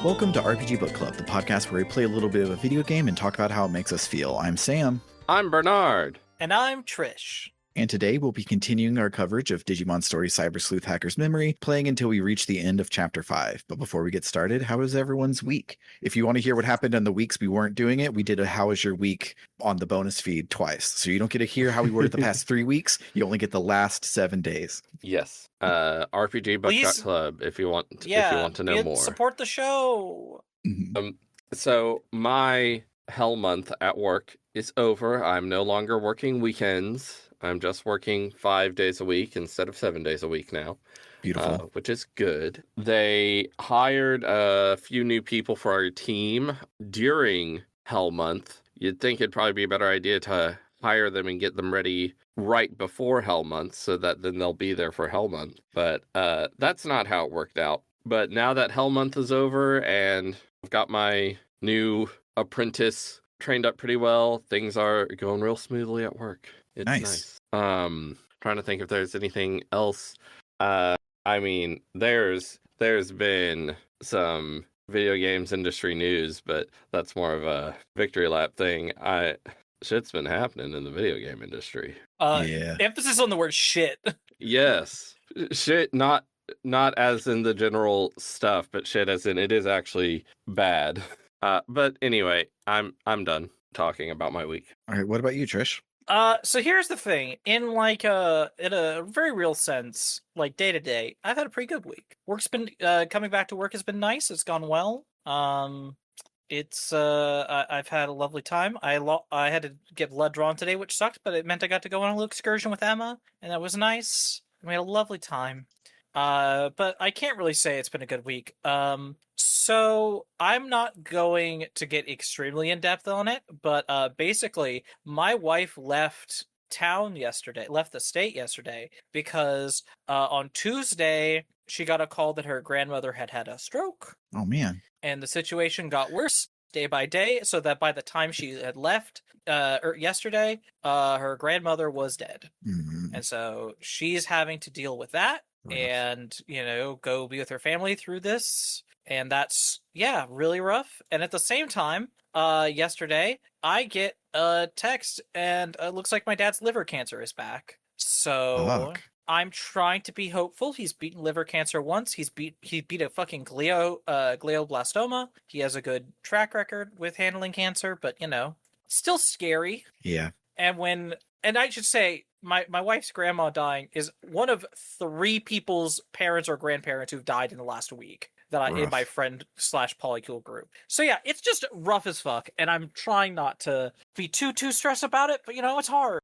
Welcome to RPG Book Club, the podcast where we play a little bit of a video game and talk about how it makes us feel. I'm Sam. I'm Bernard. And I'm Trish. And today we'll be continuing our coverage of Digimon Story Cyber Sleuth Hacker's Memory, playing until we reach the end of Chapter 5. But before we get started, how was everyone's week? If you want to hear what happened in the weeks we weren't doing it, we did a How Was Your Week on the bonus feed twice. So you don't get to hear how we were the past 3 weeks, you only get the last 7 days. Yes. rpgbook.club if you want to know more. Support the show. So my hell month at work is over. I'm no longer working weekends. I'm just working 5 days a week instead of 7 days a week now. Beautiful. Which is good. They hired a few new people for our team during hell month. You'd think it'd probably be a better idea to hire them and get them ready right before hell month so that then they'll be there for hell month. But that's not how it worked out. But now that hell month is over and I've got my new apprentice trained up pretty well, things are going real smoothly at work. It's nice. Trying to think if there's anything else. I mean, there's been some video games industry news, but that's more of a victory lap thing. Shit's been happening in the video game industry. Yeah. Emphasis on the word shit. Yes. Shit, not as in the general stuff, but shit as in it is actually bad. But anyway, I'm done talking about my week. All right, what about you, Trish? So here's the thing. In a very real sense, like day to day, I've had a pretty good week. Work's been coming back to work has been nice. It's gone well. I've had a lovely time. I had to get blood drawn today, which sucked, but it meant I got to go on a little excursion with Emma, and that was nice. We had a lovely time. But I can't really say it's been a good week. So I'm not going to get extremely in depth on it, but basically my wife left the state yesterday because on Tuesday she got a call that her grandmother had a stroke. Oh man. And the situation got worse day by day, so that by the time she had left yesterday, her grandmother was dead. Mm-hmm. And so she's having to deal with that. Rough. And, go be with her family through this. And that's, really rough. And at the same time, yesterday, I get a text and it looks like my dad's liver cancer is back. So I'm trying to be hopeful. He's beaten liver cancer once. He beat a fucking glioblastoma. He has a good track record with handling cancer, but, still scary. Yeah. And I should say, my wife's grandma dying is one of 3 people's parents or grandparents who've died in the last week that in my friend / polycule group. So yeah, it's just rough as fuck, and I'm trying not to be too stressed about it, but it's hard.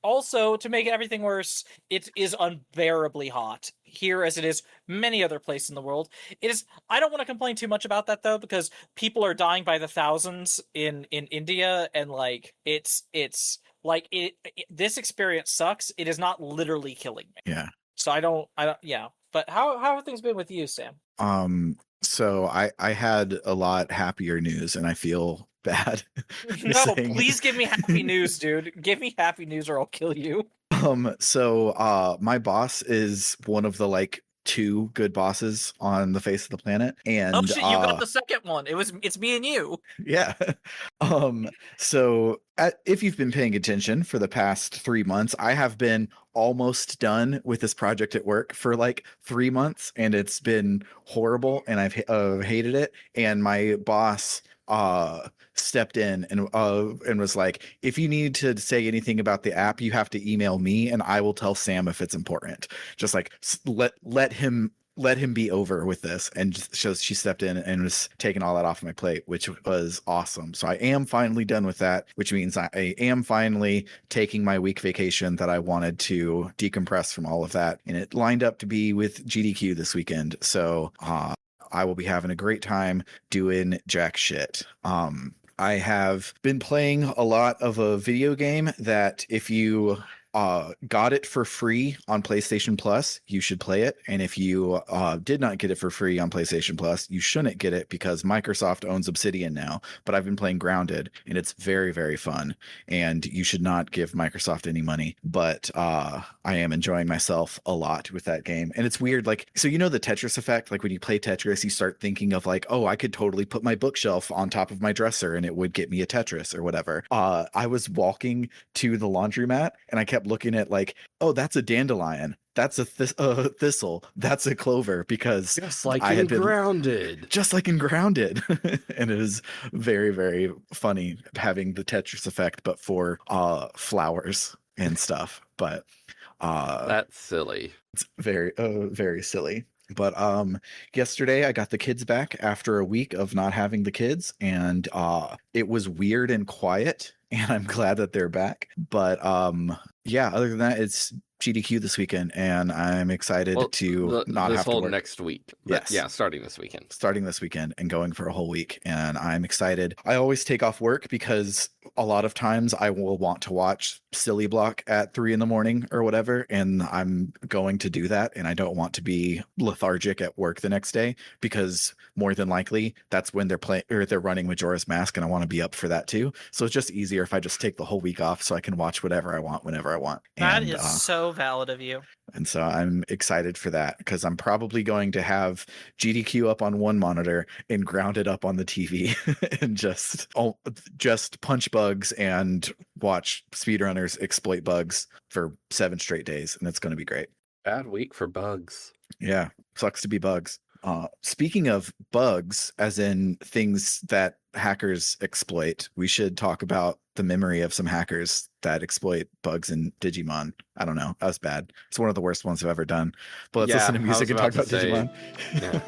Also, to make everything worse, it is unbearably hot here as it is many other places in the world. It is. I don't want to complain too much about that though, because people are dying by the thousands in India, and it's like this experience sucks. It is not literally killing me. Yeah. So I don't. Yeah. But how have things been with you, Sam? So I had a lot happier news, and I feel bad. No, please give me happy news, dude. Give me happy news, or I'll kill you. So my boss is one of the 2 good bosses on the face of the planet, and oh shit, you got the second one. It's me and you. Yeah. So if you've been paying attention for the past 3 months, I have been almost done with this project at work for 3 months, and it's been horrible, and I've hated it. And my boss stepped in and was like, if you need to say anything about the app, you have to email me and I will tell Sam if it's important. Just let him be over with this. And she stepped in and was taking all that off my plate, which was awesome. So I am finally done with that, which means I am finally taking my week vacation that I wanted to decompress from all of that. And it lined up to be with GDQ this weekend. So I will be having a great time doing jack shit. I have been playing a lot of a video game that if you got it for free on PlayStation Plus, you should play it. And if you did not get it for free on PlayStation Plus, you shouldn't get it because Microsoft owns Obsidian now. But I've been playing Grounded, and it's very, very fun. And you should not give Microsoft any money. But I am enjoying myself a lot with that game. And it's weird, like, so you know the Tetris effect? Like when you play Tetris, you start thinking of like, oh, I could totally put my bookshelf on top of my dresser and it would get me a Tetris or whatever. I was walking to the laundromat and I kept looking at like, oh, that's a dandelion. That's a thistle. That's a clover, because Just like I in had been Grounded. just like in Grounded. And it is very, very funny having the Tetris effect, but for flowers and stuff. But That's silly. it's very, very silly. But yesterday I got the kids back after a week of not having the kids, and it was weird and quiet, and I'm glad that they're back. But yeah, other than that, it's GDQ this weekend, and I'm excited to not this have to whole work. next week. Yes. Yeah, starting this weekend. Starting this weekend and going for a whole week, and I'm excited. I always take off work because a lot of times I will want to watch Silly Block at 3 a.m. or whatever, and I'm going to do that, and I don't want to be lethargic at work the next day, because more than likely that's when they're playing or they're running Majora's Mask, and I want to be up for that too. So it's just easier if I just take the whole week off so I can watch whatever I want whenever I want. That is so valid of you. And so I'm excited for that, because I'm probably going to have GDQ up on one monitor and Grounded up on the TV and just punch bugs and watch speedrunners exploit bugs for 7 straight days, and it's going to be great. Bad week for bugs. Yeah, sucks to be bugs. Speaking of bugs, as in things that hackers exploit, we should talk about the memory of some hackers that exploit bugs in Digimon. I don't know. That was bad. It's one of the worst ones I've ever done. But let's listen to music and talk about Digimon. Yeah.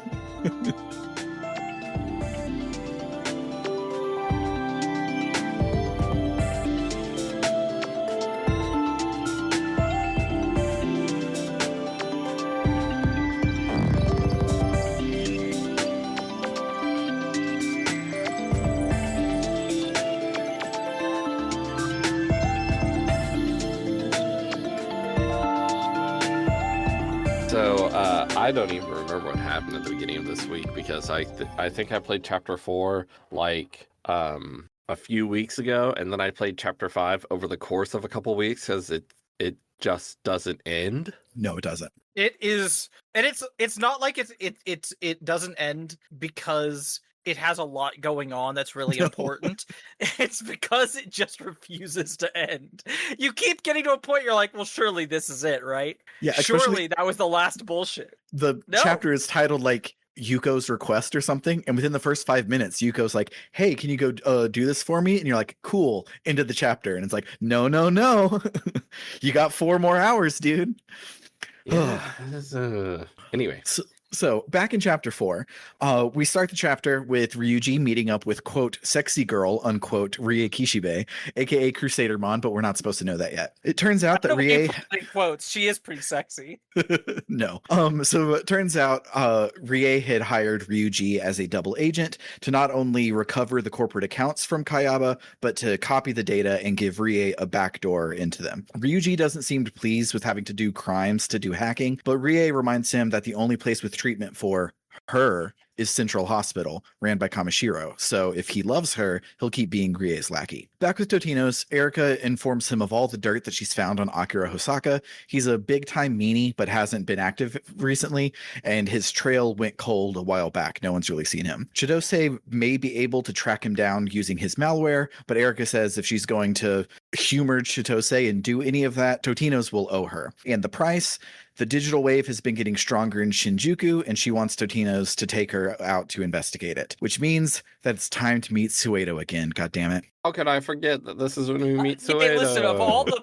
So I don't even remember what happened at the beginning of this week, because I think I played chapter 4 like a few weeks ago, and then I played chapter 5 over the course of a couple weeks, because it just doesn't end. No, it doesn't. It is, and it's not like it doesn't end because it has a lot going on that's really important. It's because it just refuses to end. You keep getting to a point you're like, well, surely this is it, right? Yeah, surely that was the last bullshit. The chapter is titled like Yuko's request or something, and within the first 5 minutes, Yuko's like, hey, can you go do this for me? And you're like, cool, into the chapter. And it's like, no. You got 4 more hours, dude. Yeah. Anyway. So back in chapter 4, we start the chapter with Ryuji meeting up with, quote, sexy girl, unquote, Rie Kishibe, aka Crusadermon, but we're not supposed to know that yet. It turns out that Rie... quotes, she is pretty sexy. No. So it turns out Rie had hired Ryuji as a double agent to not only recover the corporate accounts from Kayaba, but to copy the data and give Rie a backdoor into them. Ryuji doesn't seem pleased with having to do crimes to do hacking, but Rie reminds him that the only place with treatment for her is Central Hospital, ran by Kamishiro. So if he loves her, he'll keep being Rie's lackey. Back with Totino's, Erika informs him of all the dirt that she's found on Akira Hosaka. He's a big-time meanie, but hasn't been active recently, and his trail went cold a while back. No one's really seen him. Chidose may be able to track him down using his malware, but Erika says if she's going to humor Chidose and do any of that, Totino's will owe her. And the price... The digital wave has been getting stronger in Shinjuku, and she wants Totino's to take her out to investigate it, which means that it's time to meet Suedo again. God damn it. How could I forget that this is when we meet Suedo? Hey, listen, of all the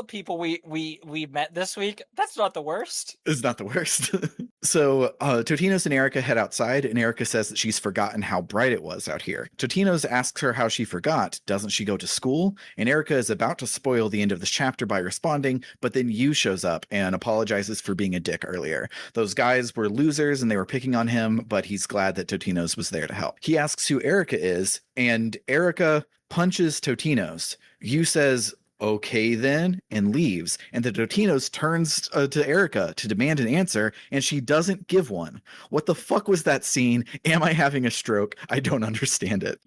people we met this week, that's not the worst. It's not the worst. So Totino's and Erika head outside, and Erika says that she's forgotten how bright it was out here. Totino's asks her how she forgot. Doesn't she go to school? And Erika is about to spoil the end of this chapter by responding, but then Yu shows up and apologizes for being a dick earlier. Those guys were losers and they were picking on him, but he's glad that Totino's was there to help. He asks who Erika is, and Erika punches Totino's. Yu says, okay then, and leaves. And the Totinos turns to Erica to demand an answer, and she doesn't give one. What the fuck was that scene? Am I having a stroke? I don't understand it.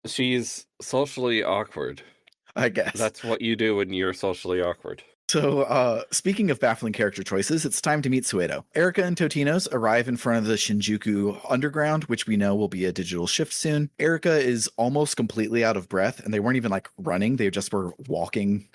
She's socially awkward. I guess. That's what you do when you're socially awkward. So, speaking of baffling character choices, it's time to meet Suedo. Erica and Totinos arrive in front of the Shinjuku Underground, which we know will be a digital shift soon. Erica is almost completely out of breath, and they weren't even like running, they just were walking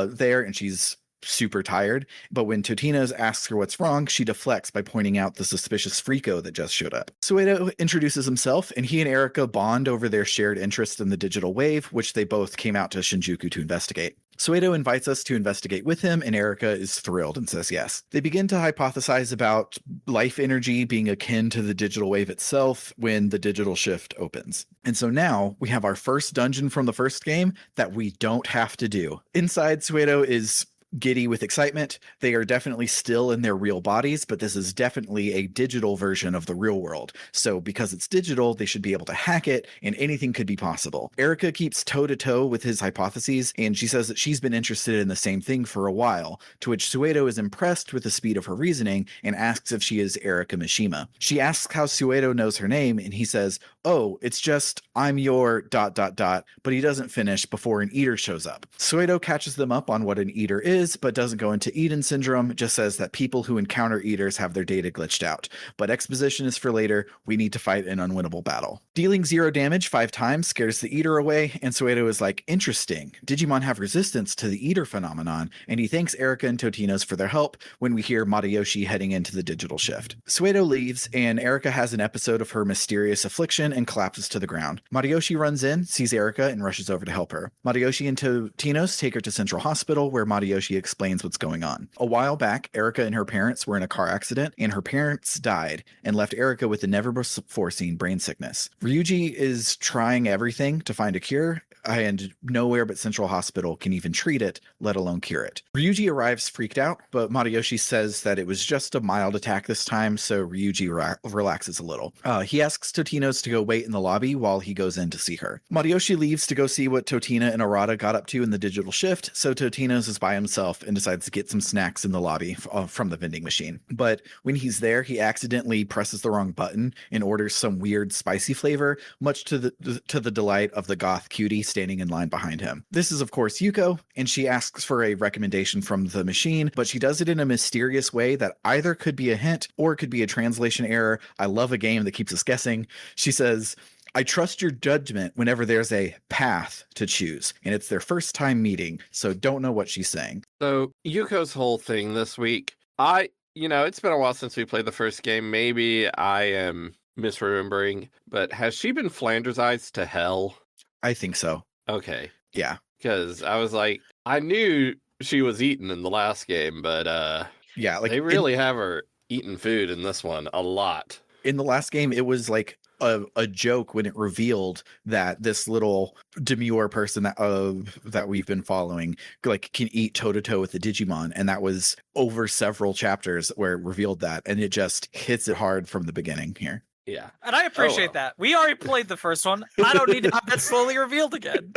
there, and she's super tired. But when Totinos asks her what's wrong, she deflects by pointing out the suspicious Frico that just showed up. Suedo introduces himself, and he and Erica bond over their shared interest in the digital wave, which they both came out to Shinjuku to investigate. Suedo invites us to investigate with him, and Erica is thrilled and says yes. They begin to hypothesize about life energy being akin to the digital wave itself when the digital shift opens. And so now we have our first dungeon from the first game that we don't have to do. Inside, Suedo is giddy with excitement. They are definitely still in their real bodies, but this is definitely a digital version of the real world. So because it's digital, they should be able to hack it, and anything could be possible. Erica keeps toe-to-toe with his hypotheses, and she says that she's been interested in the same thing for a while, to which Suedo is impressed with the speed of her reasoning and asks if she is Erica Mishima. She asks how Suedo knows her name, and he says, "Oh, it's just, I'm your ... but he doesn't finish before an eater shows up. Suedo catches them up on what an eater is, but doesn't go into Eden syndrome, just says that people who encounter eaters have their data glitched out. But exposition is for later, we need to fight an unwinnable battle. Dealing 0 damage 5 times scares the eater away, and Suedo is like, interesting, Digimon have resistance to the eater phenomenon, and he thanks Erica and Totinos for their help when we hear Matayoshi heading into the digital shift. Suedo leaves, and Erica has an episode of her mysterious affliction and collapses to the ground. Matayoshi runs in, sees Erica, and rushes over to help her. Matayoshi and Totinos take her to Central Hospital, where Matayoshi explains what's going on. A while back, Erica and her parents were in a car accident, and her parents died and left Erica with the never-before-seen brain sickness. Ryuji is trying everything to find a cure, and nowhere but Central Hospital can even treat it, let alone cure it. Ryuji arrives freaked out, but Matayoshi says that it was just a mild attack this time, so Ryuji relaxes a little. He asks Totinos to go wait in the lobby while he goes in to see her. Matayoshi leaves to go see what Totina and Arata got up to in the digital shift, so Totinos is by himself and decides to get some snacks in the lobby from the vending machine. But when he's there, he accidentally presses the wrong button and orders some weird spicy flavor, much to the delight of the goth cutie standing in line behind him. This is, of course, Yuko, and she asks for a recommendation from the machine, but she does it in a mysterious way that either could be a hint or could be a translation error. I love a game that keeps us guessing. She says, I trust your judgment whenever there's a path to choose, and it's their first time meeting, so don't know what she's saying. So Yuko's whole thing this week, it's been a while since we played the first game. Maybe I am misremembering, but has she been Flandersized to hell? I think so. Okay. Yeah. Because I was like, I knew she was eaten in the last game, but yeah, like they really have her eating food in this one a lot. In the last game, it was like a joke when it revealed that this little demure person that we've been following like can eat toe-to-toe with the Digimon, and that was over several chapters where it revealed that, and it just hits it hard from the beginning here. Yeah. And I appreciate that. We already played the first one. I don't need to have that slowly revealed again.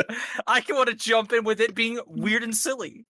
I want to jump in with it being weird and silly.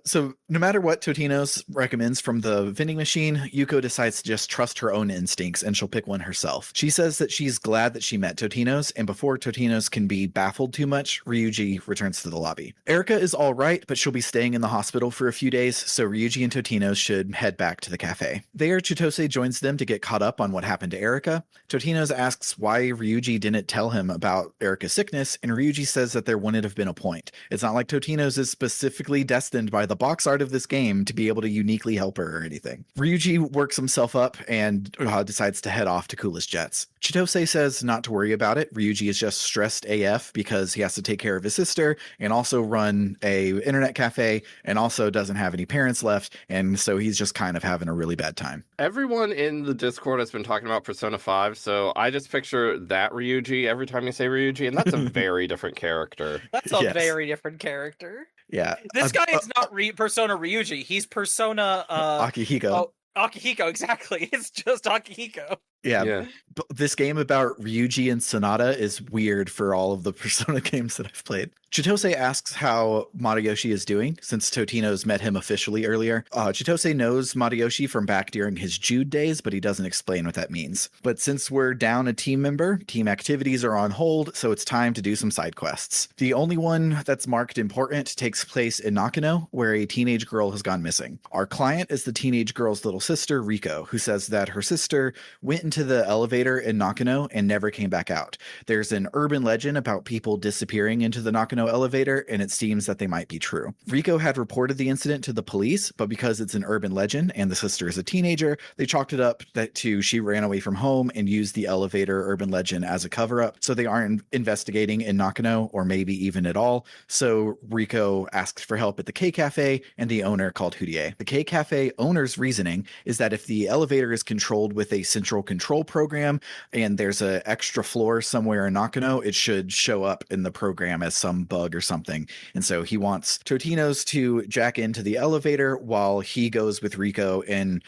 So no matter what Totinos recommends from the vending machine, Yuko decides to just trust her own instincts, and she'll pick one herself. She says that she's glad that she met Totinos, and before Totinos can be baffled too much, Ryuji returns to the lobby. Erica is all right, but she'll be staying in the hospital for a few days, so Ryuji and Totinos should head back to the cafe. There, Chitose joins them to get caught up on what happened to Erica. Totinos asks why Ryuji didn't tell him about Erica's sickness, and Ryuji says that there wouldn't have been a point. It's not like Totinos is specifically destined by the box art of this game to be able to uniquely help her or anything. Ryuji works himself up and decides to head off to Coolest Jets. Chitose says not to worry about it. Ryuji is just stressed AF because he has to take care of his sister and also run a internet cafe and also doesn't have any parents left, and so he's just kind of having a really bad time. Everyone in the Discord has been talking about Persona 5, so I just picture that Ryuji every time you say Ryuji, and that's a very different character. That's a very different character. Yeah. This guy is not Persona Ryuji. He's Persona... Akihiko. Oh, Akihiko, exactly. It's just Akihiko. Yeah. This game about Ryuji and Sonata is weird for all of the Persona games that I've played. Chitose asks how Matayoshi is doing since Totino's met him officially earlier. Chitose knows Matayoshi from back during his Jude days, but he doesn't explain what that means. But since we're down a team member, team activities are on hold, so it's time to do some side quests. The only one that's marked important takes place in Nakano, where a teenage girl has gone missing. Our client is the teenage girl's little sister, Riko, who says that her sister went into the elevator in Nakano and never came back out. There's an urban legend about people disappearing into the Nakano elevator, and it seems that they might be true. Riko had reported the incident to the police, but because it's an urban legend and the sister is a teenager, they chalked it up to she ran away from home and used the elevator urban legend as a cover-up, so they aren't investigating in Nakano, or maybe even at all. So Riko asked for help at the K Cafe and the owner called Hudie. The K Cafe owner's reasoning is that if the elevator is controlled with a central control program and there's an extra floor somewhere in Nakano, it should show up in the program as some bug or something. And so he wants Totino's to jack into the elevator while he goes with Riko and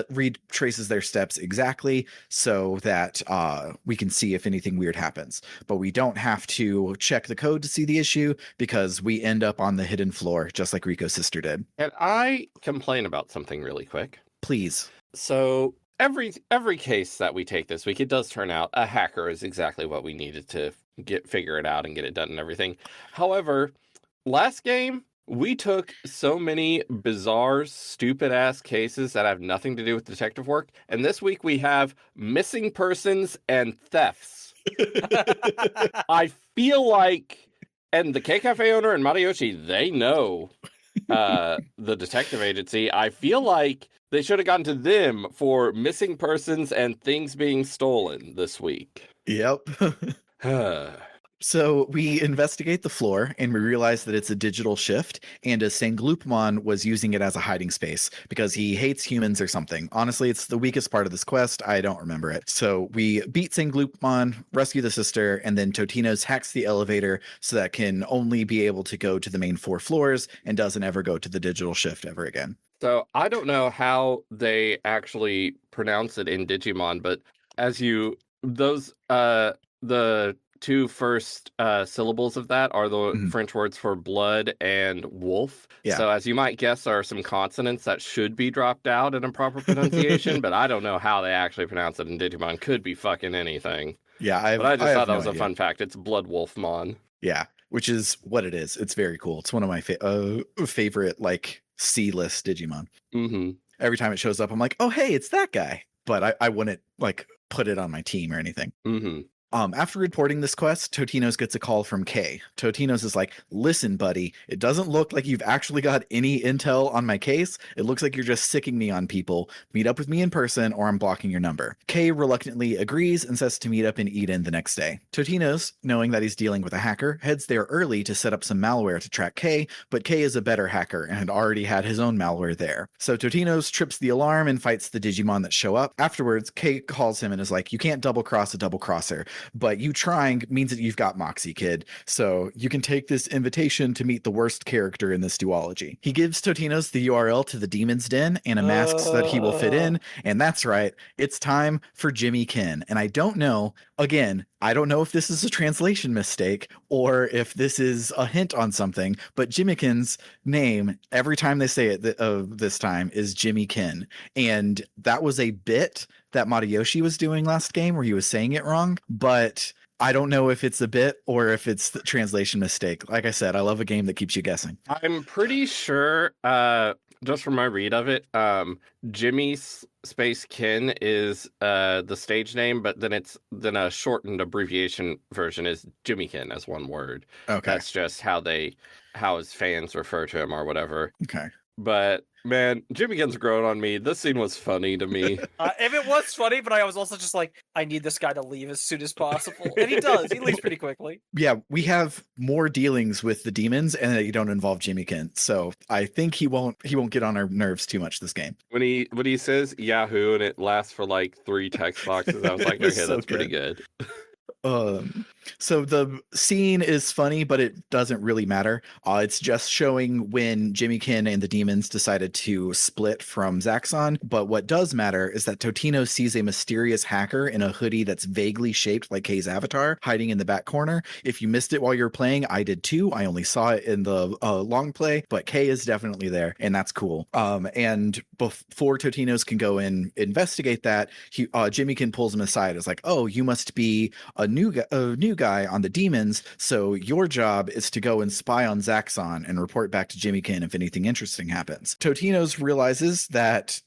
retraces their steps exactly so that we can see if anything weird happens. But we don't have to check the code to see the issue because we end up on the hidden floor just like Riko's sister did. And I complain about something really quick. Please. So every case that we take this week, it does turn out a hacker is exactly what we needed to figure it out and get it done and everything. However, last game, we took so many bizarre, stupid-ass cases that have nothing to do with detective work, and this week we have missing persons and thefts. I feel like, and the K Cafe owner and Matayoshi, they know the detective agency. I feel like they should have gone to them for missing persons and things being stolen this week. Yep. So we investigate the floor and we realize that it's a digital shift, and a Sanglupmon was using it as a hiding space because he hates humans or something. Honestly, it's the weakest part of this quest. I don't remember it. So we beat Sanglupmon, rescue the sister, and then Totino's hacks the elevator so that can only be able to go to the main 4 floors and doesn't ever go to the digital shift ever again. So I don't know how they actually pronounce it in Digimon, but the 2 first syllables of that are the French words for blood and wolf. Yeah. So as you might guess, there are some consonants that should be dropped out in a proper pronunciation, but I don't know how they actually pronounce it in Digimon. Could be fucking anything. Yeah, I just thought that was a fun fact. It's Blood Wolfmon. Yeah, which is what it is. It's very cool. It's one of my favorite like C-list Digimon. Mm-hmm. Every time it shows up, I'm like, oh hey, it's that guy. But I wouldn't like put it on my team or anything. Mm-hmm. After reporting this quest, Totino's gets a call from Kay. Totino's is like, listen, buddy, it doesn't look like you've actually got any intel on my case. It looks like you're just sicking me on people. Meet up with me in person or I'm blocking your number. Kay reluctantly agrees and says to meet up in Eden the next day. Totino's, knowing that he's dealing with a hacker, heads there early to set up some malware to track Kay, but Kay is a better hacker and had already had his own malware there. So Totino's trips the alarm and fights the Digimon that show up. Afterwards, Kay calls him and is like, you can't double cross a double crosser. But you trying means that you've got Moxie, kid. So you can take this invitation to meet the worst character in this duology. He gives Totino's the URL to the Demon's Den and a mask so that he will fit in. And that's right, it's time for Jimiken. And I don't know, again, I don't know if this is a translation mistake or if this is a hint on something, but Jimiken's name, every time they say it this time, is Jimiken. And that was a bit that Matayoshi was doing last game where he was saying it wrong, but I don't know if it's a bit or if it's the translation mistake. Like I said, I love a game that keeps you guessing. I'm pretty sure, just from my read of it, Jimmy Space Kin is the stage name, but then a shortened abbreviation version is Jimiken as one word. Okay. That's just how his fans refer to him or whatever. Okay. But man, Jimiken's grown on me. This scene was funny to me. If it was funny, but I was also just like, I need this guy to leave as soon as possible. And he does. He leaves pretty quickly. Yeah, we have more dealings with the demons and they don't involve Jimiken. So I think he won't get on our nerves too much this game. When he says Yahoo and it lasts for like 3 text boxes, I was like, okay, So that's pretty good. So the scene is funny, but it doesn't really matter. It's just showing when Jimiken and the demons decided to split from Zaxxon. But what does matter is that Totino sees a mysterious hacker in a hoodie that's vaguely shaped like Kay's avatar hiding in the back corner. If you missed it while you were playing, I did too. I only saw it in the long play, but Kay is definitely there, and that's cool. And before Totinos can go and investigate that, Jimiken pulls him aside. It's like, oh, you must be a new guy on the demons, so your job is to go and spy on Zaxxon and report back to Jimiken if anything interesting happens. Totinos realizes that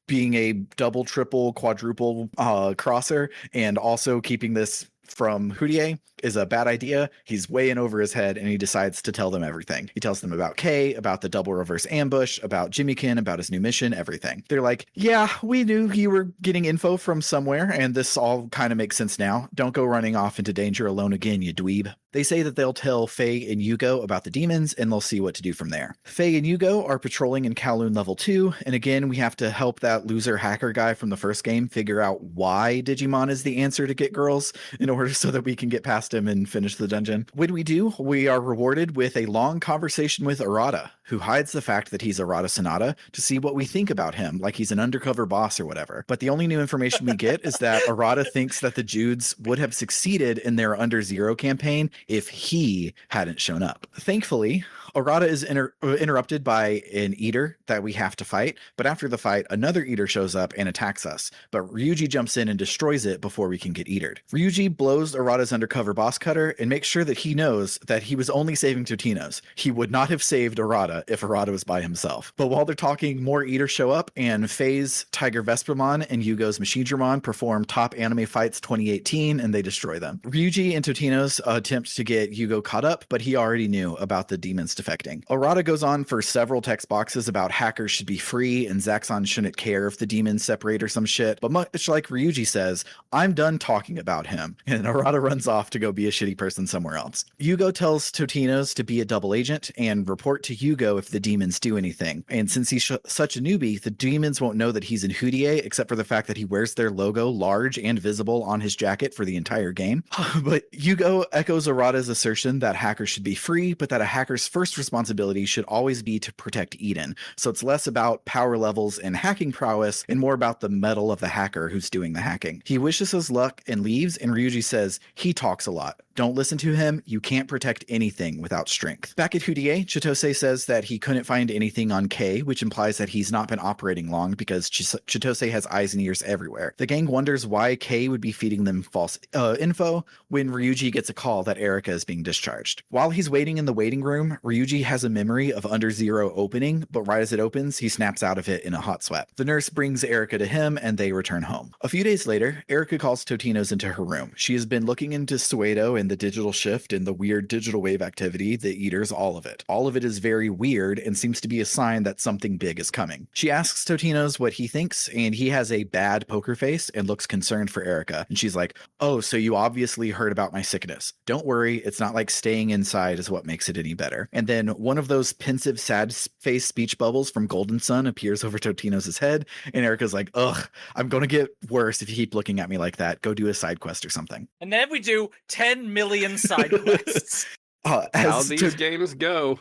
being a double, triple, quadruple crosser and also keeping this from Houtier is a bad idea. He's way in over his head, and he decides to tell them everything. He tells them about Kay, about the double reverse ambush, about Jimiken, about his new mission, everything. They're like, yeah, we knew you were getting info from somewhere, and this all kind of makes sense now. Don't go running off into danger alone again, you dweeb. They say that they'll tell Faye and Yugo about the demons, and they'll see what to do from there. Faye and Yugo are patrolling in Kowloon level 2, and again, we have to help that loser hacker guy from the first game figure out why Digimon is the answer to get girls in order so that we can get past him and finish the dungeon. When we do, we are rewarded with a long conversation with Arata, who hides the fact that he's Arata Sonata to see what we think about him, like he's an undercover boss or whatever. But the only new information we get is that Arata thinks that the Judes would have succeeded in their Under Zero campaign if he hadn't shown up. Thankfully, Arata is interrupted by an eater that we have to fight, but after the fight, another eater shows up and attacks us, but Ryuji jumps in and destroys it before we can get eatered. Ryuji blows Arata's undercover boss cutter and makes sure that he knows that he was only saving Totinos. He would not have saved Arata if Arata was by himself. But while they're talking, more eaters show up, and Faye's Tiger Vespamon and Yugo's Machinedramon perform Top Anime Fights 2018, and they destroy them. Ryuji and Totinos attempt to get Yugo caught up, but he already knew about the demons defecting. Arata goes on for several text boxes about hackers should be free and Zaxxon shouldn't care if the demons separate or some shit, but much like Ryuji says, I'm done talking about him, and Arata runs off to go be a shitty person somewhere else. Yugo tells Totinos to be a double agent and report to Yugo if the demons do anything, and since he's such a newbie, the demons won't know that he's in Houtier except for the fact that he wears their logo large and visible on his jacket for the entire game. But Yugo echoes Arata's assertion that hackers should be free, but that a hacker's first responsibility should always be to protect Eden. So it's less about power levels and hacking prowess and more about the mettle of the hacker who's doing the hacking. He wishes us luck and leaves, and Ryuji says, he talks a lot. Don't listen to him. You can't protect anything without strength. Back at Houtier, Chitose says that he couldn't find anything on Kay, which implies that he's not been operating long because Chitose has eyes and ears everywhere. The gang wonders why Kay would be feeding them false info when Ryuji gets a call that Erika is being discharged. While he's waiting in the waiting room, Ryuji has a memory of Under Zero opening, but right as it opens, he snaps out of it in a hot sweat. The nurse brings Erika to him, and they return home. A few days later, Erika calls Totinos into her room. She has been looking into Suedo and the digital shift and the weird digital wave activity, the eaters, all of it. All of it is very weird and seems to be a sign that something big is coming. She asks Totinos what he thinks, and he has a bad poker face and looks concerned for Erika. And she's like, oh, so you obviously heard about my sickness. Don't worry, it's not like staying inside is what makes it any better. And then one of those pensive, sad face speech bubbles from Golden Sun appears over Totinos' head, and Erika's like, ugh, I'm gonna get worse if you keep looking at me like that. Go do a side quest or something. And then we do 10 million side quests. How these games go.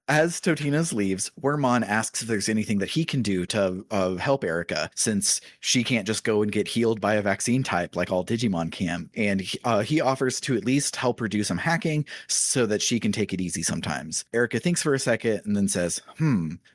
As Totinos leaves, Wormmon asks if there's anything that he can do to help Erika, since she can't just go and get healed by a vaccine type like all Digimon can. And he offers to at least help her do some hacking so that she can take it easy sometimes. Erika thinks for a second and then says,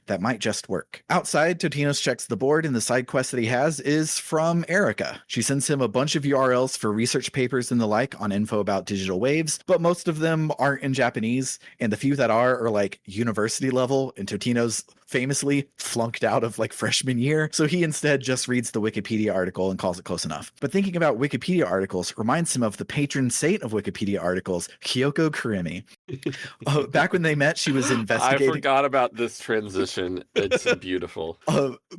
that might just work. Outside, Totinos checks the board, and the side quest that he has is from Erika. She sends him a bunch of URLs for research papers and the like on info about digital waves, but most of them aren't in Japanese, and the few that are like university level, and Totinos famously flunked out of like freshman year, so he instead just reads the Wikipedia article and calls it close enough. But thinking about Wikipedia articles reminds him of the patron saint of Wikipedia articles, Kyoko Kurimi. Back when they met, she was I investigating. forgot about this transition. It's beautiful.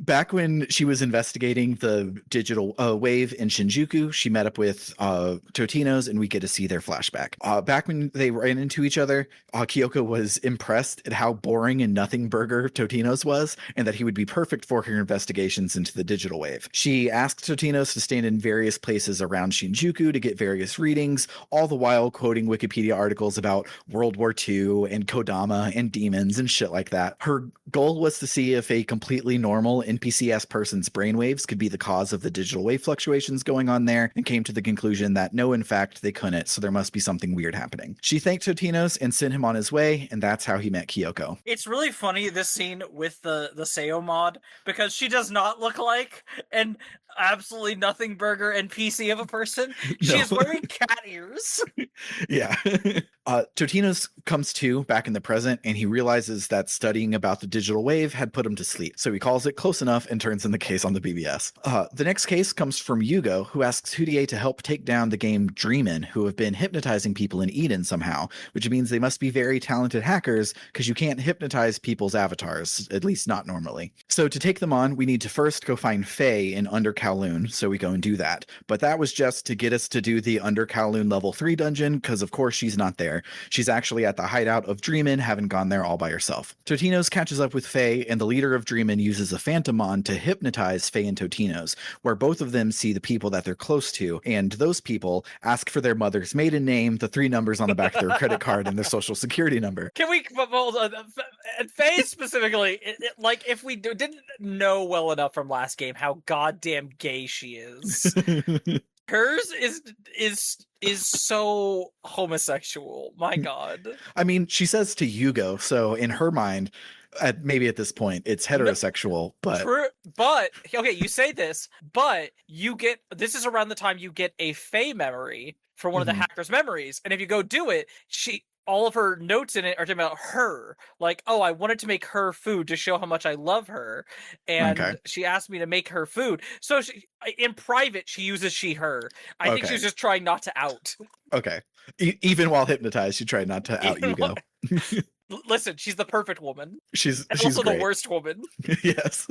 Back when she was investigating the digital wave in Shinjuku, she met up with Totino's, and we get to see their flashback. Back when they ran into each other, Kyoko was impressed at how boring and nothing burger Totino's was, and that he would be perfect for her investigations into the digital wave. She asked Totino's to stand in various places around Shinjuku to get various readings, all the while quoting Wikipedia articles about World War II and Kodama and demons and shit like that. Her goal was to see if a completely normal NPCS person's brainwaves could be the cause of the digital wave fluctuations going on there, and came to the conclusion that no, in fact, they couldn't, so there must be something weird happening. She thanked Totino's and sent him on his way, and that's how he met Kyoko. It's really funny, this scene with the Seo mod, because she does not look like an absolutely nothing burger NPC of a person. She is wearing cat ears. Yeah. Totino's comes to back in the present, and he realizes that studying about the digital wave had put him to sleep. So he calls it close enough and turns in the case on the BBS. The next case comes from Yugo, who asks Hudie to help take down the game Dreamin', who have been hypnotizing people in Eden somehow, which means they must be very talented hackers, because you can't hypnotize people's avatars, at least not normally. So to take them on, we need to first go find Faye in Under Kowloon, so we go and do that. But that was just to get us to do the Under Kowloon level 3 dungeon, because of course she's not there. She's actually at the hideout of Dreamin', having gone there all by herself. Totino's catches up with Faye, and the leader of Dreamin' uses a Phantomon to hypnotize Faye and Totino's, where both of them see the people that they're close to, and those people ask for their mother's maiden name, the 3 numbers on the back of their credit card, and their social security number. Can we hold on? Faye specifically, like, if we didn't know well enough from last game how goddamn gay she is. Hers is so homosexual. My God. I mean, she says to Yugo, so in her mind, maybe at this point, it's heterosexual, but... True, but, okay, you say this, but this is around the time you get a Faye memory for one of the hacker's memories, and if you go do it, all of her notes in it are talking about her. Like, oh, I wanted to make her food to show how much I love her. And she asked me to make her food. So in private, she uses she, her. I think she's just trying not to out. Okay. Even while hypnotized, she tried not to out Yugo. Listen, she's the perfect woman. She's also great. The worst woman. Yes.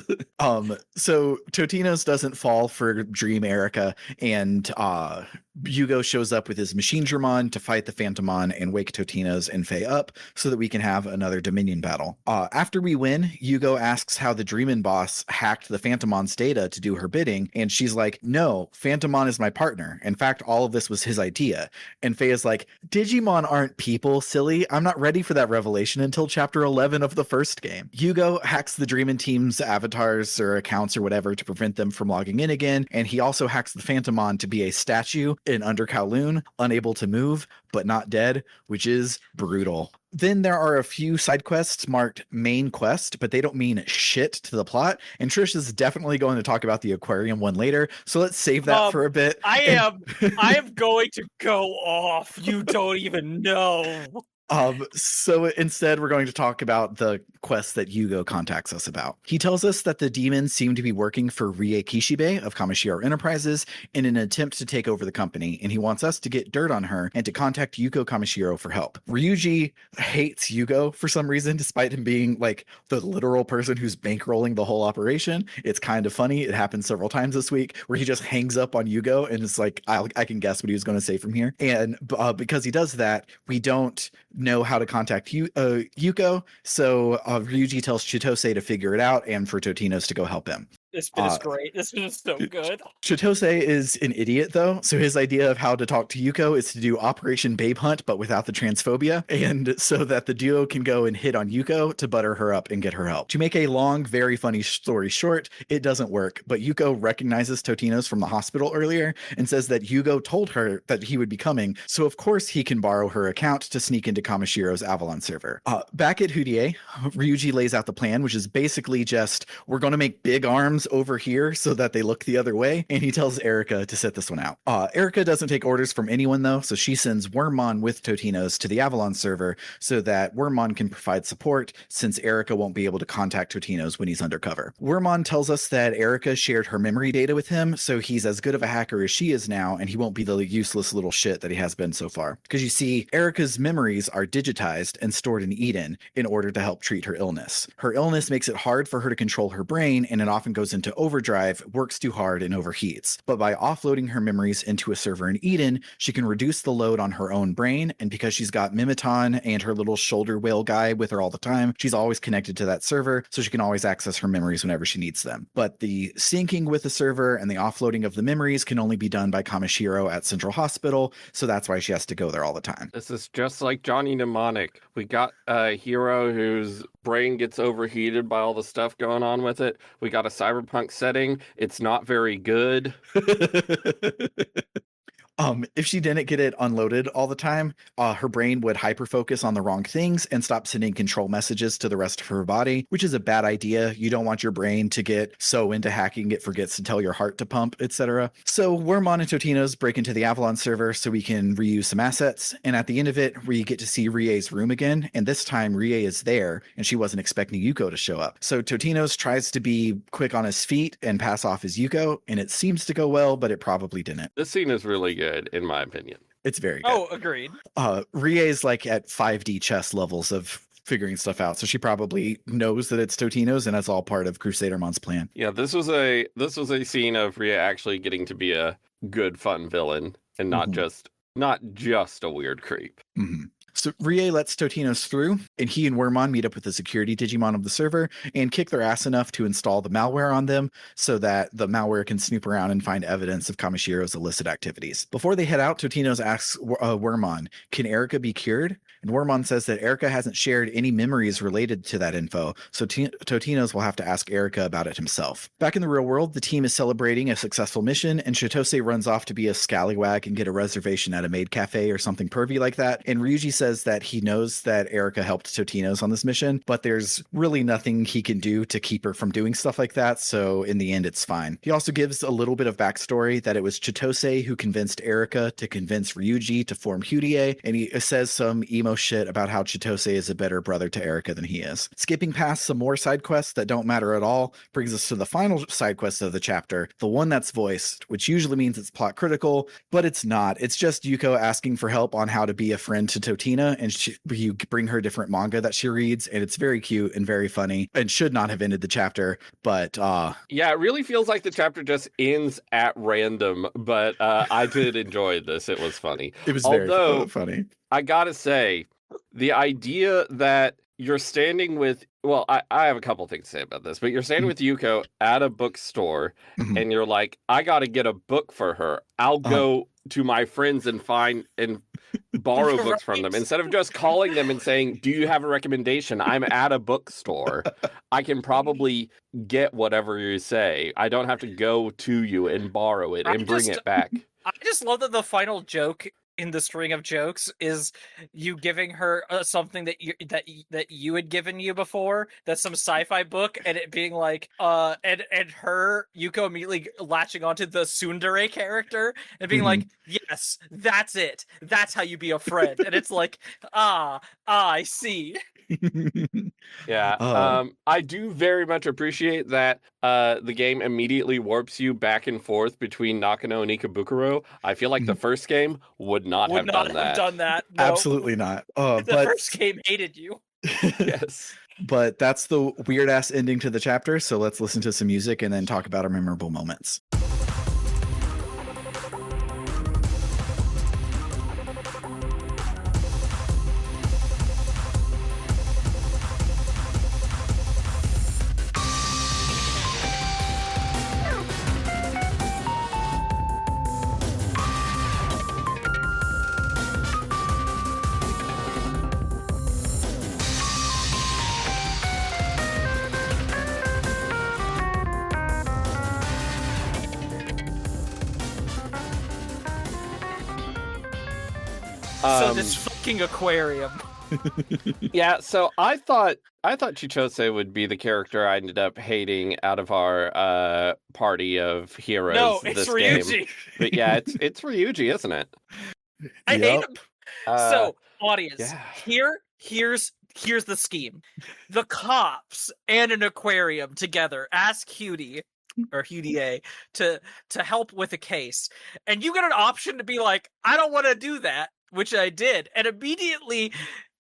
So Totino's doesn't fall for Dream Erica, and Yugo shows up with his Machine Dramon to fight the Phantomon and wake Totino's and Faye up so that we can have another Dominion battle. After we win, Yugo asks how the Dreamin' boss hacked the Phantomon's data to do her bidding, and she's like, no, Phantomon is my partner. In fact, all of this was his idea. And Faye is like, Digimon aren't people, silly. I'm not ready for that revelation until chapter 11 of the first game. Yugo hacks the Dreamin' team's avatars or accounts or whatever to prevent them from logging in again, and he also hacks the Phantomon to be a statue in Under Kowloon, unable to move, but not dead, which is brutal. Then there are a few side quests marked main quest, but they don't mean shit to the plot. And Trish is definitely going to talk about the aquarium one later, so let's save that for a bit. I am going to go off. You don't even know. So instead, we're going to talk about the quest that Yugo contacts us about. He tells us that the demons seem to be working for Rie Kishibe of Kamishiro Enterprises in an attempt to take over the company, and he wants us to get dirt on her and to contact Yuko Kamishiro for help. Ryuji hates Yugo for some reason, despite him being like the literal person who's bankrolling the whole operation. It's kind of funny. It happened several times this week where he just hangs up on Yugo and it's like, I can guess what he was going to say from here. And because he does that, we don't know how to contact Yuko, so Ryuji tells Chitose to figure it out and for Totino's to go help him. This bit is great. This bit is so good. Chitose is an idiot, though, so his idea of how to talk to Yuko is to do Operation Babe Hunt, but without the transphobia, and so that the duo can go and hit on Yuko to butter her up and get her help. To make a long, very funny story short, it doesn't work, but Yuko recognizes Totino's from the hospital earlier and says that Yugo told her that he would be coming, so of course he can borrow her account to sneak into Kamashiro's Avalon server. Back at Hudie, Ryuji lays out the plan, which is basically just, we're going to make big arms comes over here so that they look the other way, and he tells Erica to sit this one out. Erica doesn't take orders from anyone, though, so she sends Wormmon with Totino's to the Avalon server so that Wormmon can provide support, since Erica won't be able to contact Totino's when he's undercover. Wormmon tells us that Erica shared her memory data with him, so he's as good of a hacker as she is now, and he won't be the useless little shit that he has been so far. Because you see, Erica's memories are digitized and stored in Eden in order to help treat her illness. Her illness makes it hard for her to control her brain, and it often goes into overdrive, works too hard, and overheats. But by offloading her memories into a server in Eden, she can reduce the load on her own brain, and because she's got Mimiton and her little shoulder whale guy with her all the time, she's always connected to that server, so she can always access her memories whenever she needs them. But the syncing with the server and the offloading of the memories can only be done by Kamishiro at Central Hospital, so that's why she has to go there all the time. This is just like Johnny Mnemonic. We got a hero whose brain gets overheated by all the stuff going on with it. We got a cyberpunk setting. It's not very good. If she didn't get it unloaded all the time, her brain would hyperfocus on the wrong things and stop sending control messages to the rest of her body, which is a bad idea. You don't want your brain to get so into hacking it forgets to tell your heart to pump, etc. So Wormmon and Totino's break into the Avalon server so we can reuse some assets, and at the end of it, we get to see Rie's room again, and this time Rie is there, and she wasn't expecting Yuko to show up. So Totino's tries to be quick on his feet and pass off as Yuko, and it seems to go well, but it probably didn't. This scene is really good, in my opinion. It's very good. Oh, agreed. Rie is like at 5D chess levels of figuring stuff out, so she probably knows that it's Totino's, and that's all part of Crusadermon's plan. Yeah, this was a scene of Rie actually getting to be a good, fun villain, and not just a weird creep. Mm-hmm. So Rie lets Totino's through, and he and Wormmon meet up with the security Digimon of the server and kick their ass enough to install the malware on them so that the malware can snoop around and find evidence of Kamishiro's illicit activities. Before they head out, Totino's asks Wormmon, can Erica be cured? And Wormmon says that Erica hasn't shared any memories related to that info, so Totino's will have to ask Erica about it himself. Back in the real world, the team is celebrating a successful mission, and Chitose runs off to be a scallywag and get a reservation at a maid cafe or something pervy like that, and Ryuji says that he knows that Erica helped Totino's on this mission, but there's really nothing he can do to keep her from doing stuff like that, so in the end it's fine. He also gives a little bit of backstory that it was Chitose who convinced Erica to convince Ryuji to form Hurie, and he says some emo shit about how Chitose is a better brother to Erica than he is. Skipping past some more side quests that don't matter at all brings us to the final side quest of the chapter, the one that's voiced, which usually means it's plot critical, but it's not. It's just Yuko asking for help on how to be a friend to Totina, and you bring her different manga that she reads, and it's very cute and very funny and should not have ended the chapter, but yeah, it really feels like the chapter just ends at random, but I did enjoy this. It was funny. It was very funny. I gotta say, the idea that you're standing with, well, I have a couple things to say about this, but you're standing with Yuko at a bookstore, and you're like, I gotta get a book for her. I'll go to my friends and find and borrow books from them. Instead of just calling them and saying, do you have a recommendation? I'm at a bookstore. I can probably get whatever you say. I don't have to go to you and borrow it and bring it back. I just love that the final joke in the string of jokes is you giving her something that you had given you before, that's some sci-fi book, and it being like and her Yuko immediately latching onto the tsundere character and being like, yes, that's it, that's how you be a friend. And it's like, I see. Yeah, I do very much appreciate that the game immediately warps you back and forth between Nakano and Ikebukuro. I feel like the first game would not have done that. No. Absolutely not. The first game hated you. Yes. But that's the weird ass ending to the chapter, so let's listen to some music and then talk about our memorable moments. So this fucking aquarium. Yeah, so I thought Chichose would be the character I ended up hating out of our party of heroes No, it's this game. Ryuji. But yeah, it's Ryuji, isn't it? I hate him. So, audience, yeah. here's the scheme. The cops and an aquarium together ask Hughie or Hughie to help with a case. And you get an option to be like, I don't want to do that, which I did. And immediately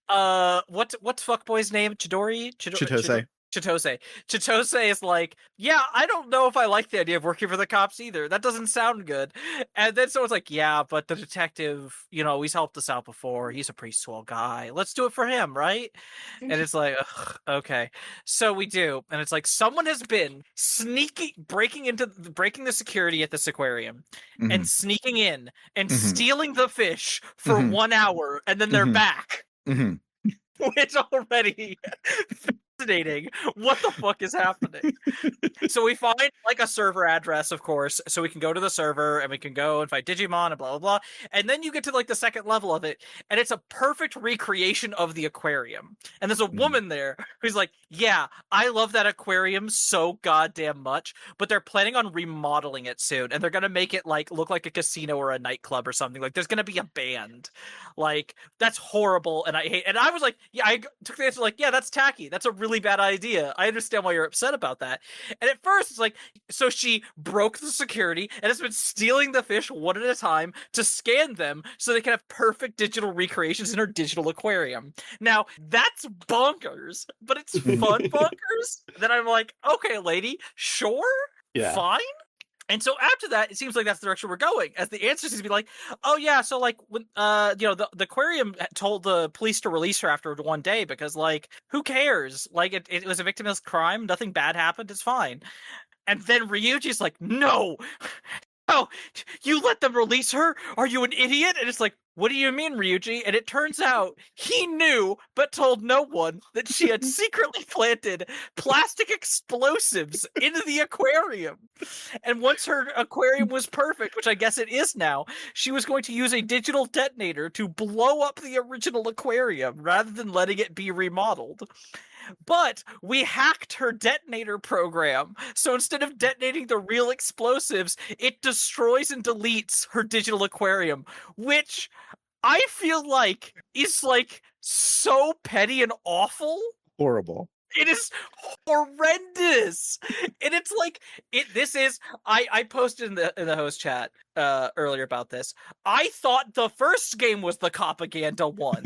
what's fuckboy's name? Chitose. Chitose is like, yeah, I don't know if I like the idea of working for the cops either. That doesn't sound good. And then someone's like, yeah, but the detective, he's helped us out before. He's a pretty swell guy. Let's do it for him, right? And it's like, ugh, okay. So we do. And it's like someone has been breaking the security at this aquarium and sneaking in and stealing the fish for 1 hour, and then they're back. Which already fascinating. What the fuck is happening? So we find like a server address, of course, so we can go to the server and we can go and fight Digimon and blah blah blah. And then you get to like the second level of it, and it's a perfect recreation of the aquarium. And there's a woman there who's like, yeah, I love that aquarium so goddamn much, but they're planning on remodeling it soon, and they're gonna make it like look like a casino or a nightclub or something. Like there's gonna be a band. Like that's horrible, and I hate. And I was like, yeah, I took the answer like, yeah, that's tacky. That's a really bad idea. I understand why you're upset about that. And at first, it's like, so she broke the security and has been stealing the fish one at a time to scan them so they can have perfect digital recreations in her digital aquarium. Now, that's bonkers, but it's fun bonkers. Then I'm like, okay, lady, sure, fine. And so after that, it seems like that's the direction we're going, as the answer seems to be like, oh yeah, so like when the aquarium told the police to release her after 1 day because like who cares? Like it was a victimless crime, nothing bad happened, it's fine. And then Ryuji's like, no, oh, you let them release her? Are you an idiot? And it's like, what do you mean, Ryuji? And it turns out he knew, but told no one, that she had secretly planted plastic explosives into the aquarium. And once her aquarium was perfect, which I guess it is now, she was going to use a digital detonator to blow up the original aquarium rather than letting it be remodeled. But we hacked her detonator program. So instead of detonating the real explosives, it destroys and deletes her digital aquarium, which I feel like is like so petty and awful. Horrible. It is horrendous. And it's like I posted in the host chat earlier about this. I thought the first game was the Propaganda one.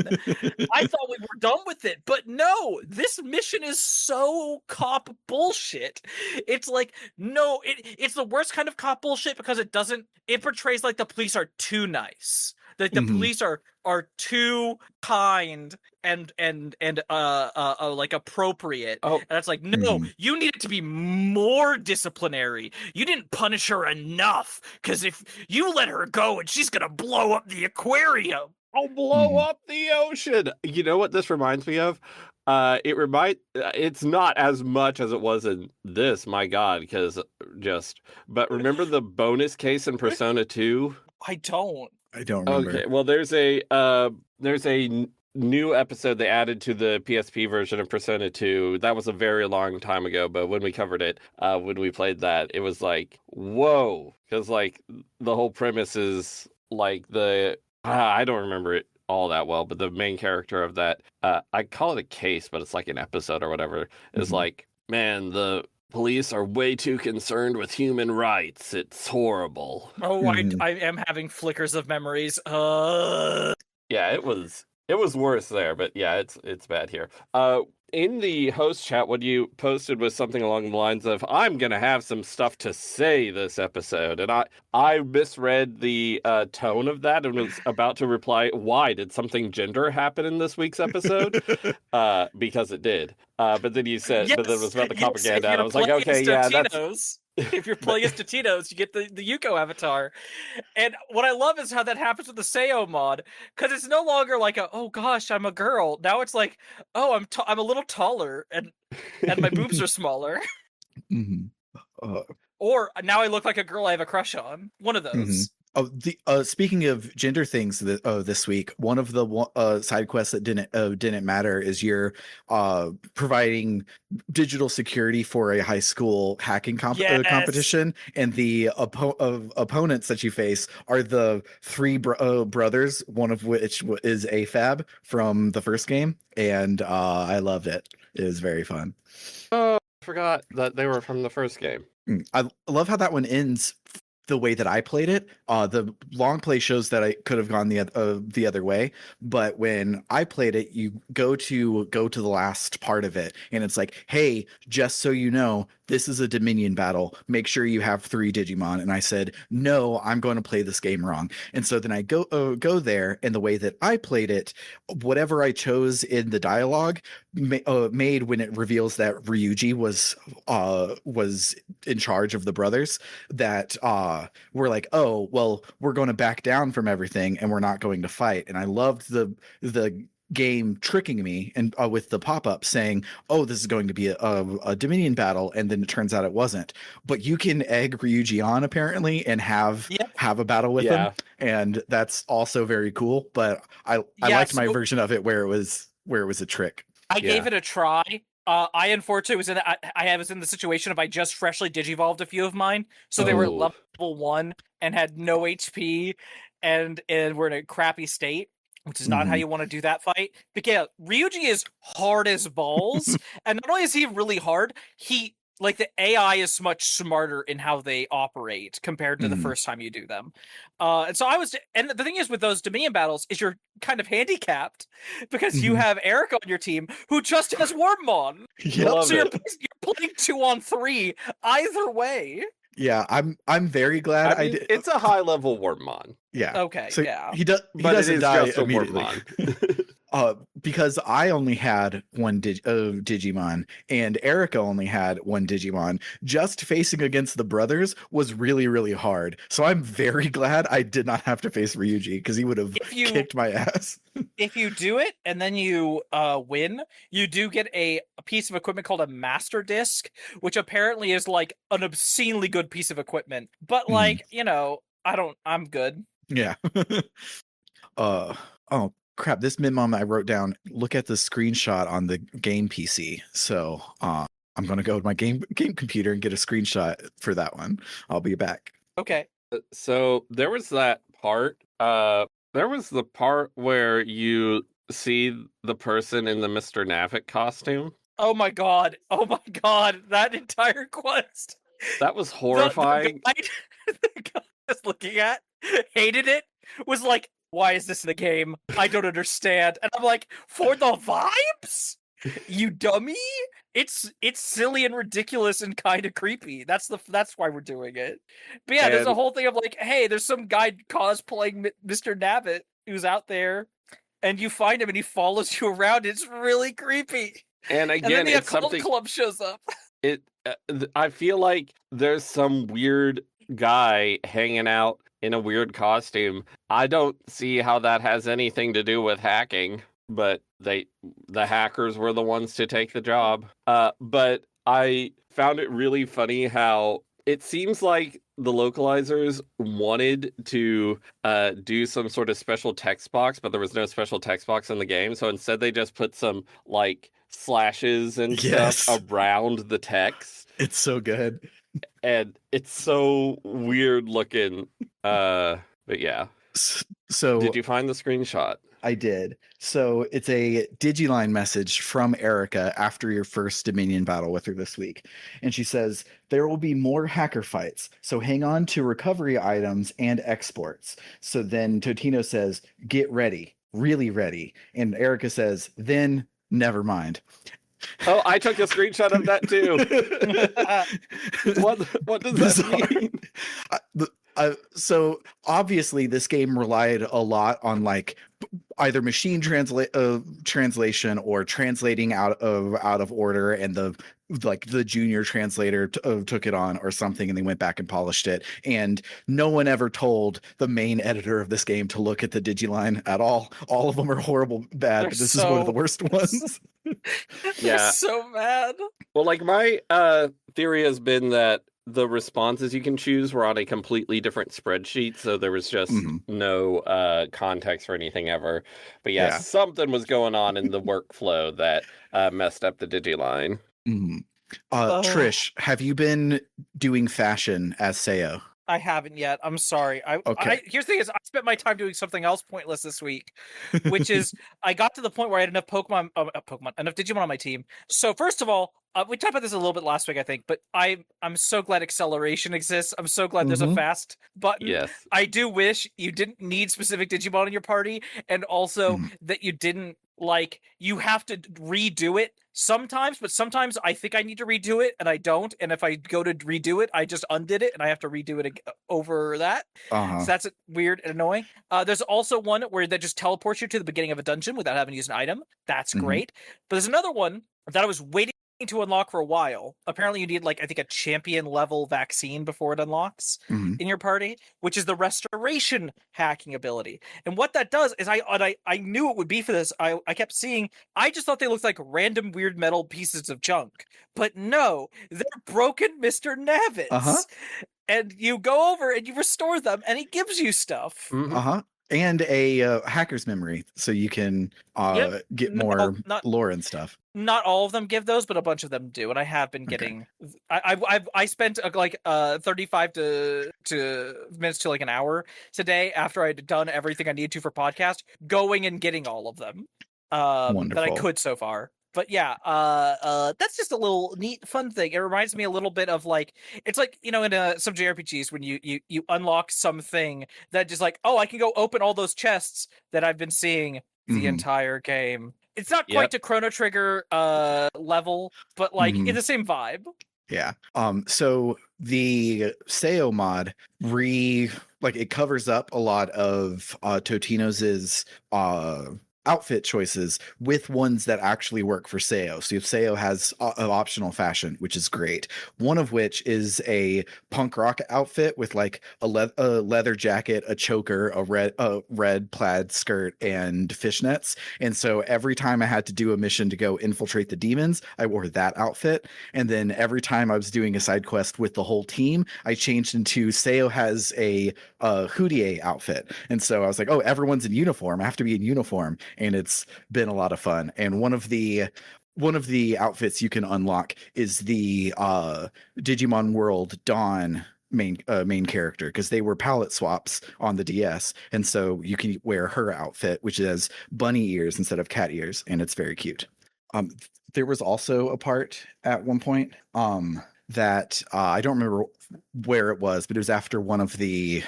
I thought we were done with it, but no, this mission is so cop bullshit. It's like, no, it's the worst kind of cop bullshit because it portrays like the police are too nice. That the police are too kind and like appropriate. Oh. And it's like, no, you need it to be more disciplinary. You didn't punish her enough, because if you let her go and she's gonna blow up the aquarium. I'll blow up the ocean. You know what this reminds me of? It's not as much as it was in this, my God, but remember the bonus case in Persona 2? I don't remember. Okay, well, there's a new episode they added to the PSP version of Persona 2. That was a very long time ago, but when we covered it, when we played that, it was like, whoa, because like the whole premise is like I don't remember it all that well, but the main character of that, I call it a case, but it's like an episode or whatever, is like, man, the police are way too concerned with human rights. It's horrible. Oh, I am having flickers of memories. Yeah, it was worse there, but yeah, it's bad here. In the host chat, what you posted was something along the lines of, I'm going to have some stuff to say this episode. And I misread the tone of that and was about to reply, why? Did something gender happen in this week's episode? Because it did. But then you said, but then it was about the propaganda. And I was like, okay, yeah, that's... If you're playing as Totino's, you get the Yuko avatar. And what I love is how that happens with the Seo mod, because it's no longer like oh gosh, I'm a girl. Now it's like, oh, I'm a little taller and my boobs are smaller. Or now I look like a girl I have a crush on. One of those. Oh, speaking of gender things this week, one of the side quests that didn't matter is you're providing digital security for a high school hacking Yes. competition, and the opponents that you face are the three brothers, one of which is AFAB from the first game, and I loved it. It was very fun. Oh, I forgot that they were from the first game. I love how that one ends the way that I played it. The long play shows that I could have gone the other way, but when I played it, you go to the last part of it, and it's like, hey, just so you know, this is a Dominion battle. Make sure you have 3 Digimon. And I said, no, I'm going to play this game wrong. And so then I go there, and the way that I played it, whatever I chose in the dialogue made when it reveals that Ryuji was in charge of the brothers, that we're like, oh, well, we're going to back down from everything and we're not going to fight. And I loved the game tricking me and with the pop-up saying, oh, this is going to be a Dominion battle, and then it turns out it wasn't. But you can egg Ryuji on apparently and have a battle with him, and that's also very cool. But I liked my version of it where it was a trick. I gave it a try. I unfortunately was in the situation of I just freshly digivolved a few of mine, so they were level 1 and had no HP, and were in a crappy state, which is not how you want to do that fight. But yeah, Ryuji is hard as balls, and not only is he really hard, the AI is much smarter in how they operate compared to the first time you do them. And the thing is with those Dominion battles is you're kind of handicapped because you have Erica on your team who just has Wormmon. Yep. So you're playing 2-on-3 either way. Yeah, I'm very glad I did. It's a high level Wormmon. Yeah. Okay. So yeah. He doesn't die just immediately. Because I only had one Digimon, and Erica only had one Digimon. Just facing against the brothers was really, really hard. So I'm very glad I did not have to face Ryuji, because he would have kicked my ass. If you do it and then you win, you do get a piece of equipment called a master disc, which apparently is like an obscenely good piece of equipment. But I'm good. Yeah. Oh crap, this mid-mom I wrote down, look at the screenshot on the game PC. So I'm gonna go to my game computer and get a screenshot for that one. I'll be back. Okay. So there was that part. There was the part where you see the person in the Mr. Navik costume. Oh my god. That entire quest. That was horrifying. The guy I was looking at hated it, was like, why is this in the game? I don't understand. And I'm like, for the vibes? You dummy? It's silly and ridiculous and kind of creepy. That's why we're doing it. But yeah, there's a whole thing of like, hey, there's some guy cosplaying Mr. Navik who's out there, and you find him and he follows you around. It's really creepy. And again, and then the it's occult something club shows up. I feel like there's some weird guy hanging out in a weird costume. I don't see how that has anything to do with hacking, but the hackers were the ones to take the job. But I found it really funny how it seems like the localizers wanted to do some sort of special text box, but there was no special text box in the game. So instead they just put some like slashes and stuff around the text. It's so good. And it's so weird looking. But yeah. So did you find the screenshot? I did. So it's a Digiline message from Erica after your first Dominion battle with her this week. And she says, there will be more hacker fights, so hang on to recovery items and exports. So then Totino says, get ready, really ready. And Erica says, then never mind. Oh, I took a screenshot of that too. What does that mean? So obviously this game relied a lot on like either machine translation or translating out of order, and the junior translator took it on or something, and they went back and polished it. And no one ever told the main editor of this game to look at the Digiline at all. All of them are horrible bad, but this is one of the worst ones. Yeah, so bad. Well, like my theory has been that the responses you can choose were on a completely different spreadsheet, so there was just no context for anything ever. But yeah, something was going on in the workflow that messed up the Digiline. Trish, have you been doing fashion as Sayo? I haven't yet. I'm sorry. Here's the thing: is I spent my time doing something else pointless this week, which is I got to the point where I had enough enough Digimon on my team. So first of all, we talked about this a little bit last week, I think, but I'm so glad acceleration exists. I'm so glad there's a fast button. Yes. I do wish you didn't need specific Digimon in your party, and also that you didn't you have to redo it sometimes, but sometimes I think I need to redo it and I don't, and if I go to redo it I just undid it and I have to redo it over that. So that's weird and annoying. There's also one where that just teleports you to the beginning of a dungeon without having to use an item. That's great. But there's another one that I was waiting to unlock for a while. Apparently you need I think a champion level vaccine before it unlocks in your party, which is the restoration hacking ability. And what that does is I knew it would be for this. I kept seeing, I just thought they looked like random weird metal pieces of junk, but no, they're broken Mr. Navits. And you go over and you restore them and he gives you stuff. And a hacker's memory, so you can get more lore and stuff. Not all of them give those, but a bunch of them do, and I have been getting. I spent 35 minutes to an hour today after I'd done everything I needed to for podcast, going and getting all of them that I could so far. But yeah, that's just a little neat, fun thing. It reminds me a little bit of it's in some JRPGs when you unlock something that just oh, I can go open all those chests that I've been seeing the entire game. It's not quite to Chrono Trigger level, but it's the same vibe. Yeah. So the Sayo mod it covers up a lot of Totino's outfit choices with ones that actually work for Sayo. So Sayo has an optional fashion, which is great. One of which is a punk rock outfit with a leather jacket, a choker, a red plaid skirt, and fishnets. And so every time I had to do a mission to go infiltrate the demons, I wore that outfit. And then every time I was doing a side quest with the whole team, I changed into Sayo has a Hoodier outfit. And so I was like, oh, everyone's in uniform. I have to be in uniform. And it's been a lot of fun. And one of the outfits you can unlock is the Digimon World Dawn main character, because they were palette swaps on the DS, and so you can wear her outfit, which has bunny ears instead of cat ears, and it's very cute. There was also a part at one point that I don't remember where it was, but it was after one of the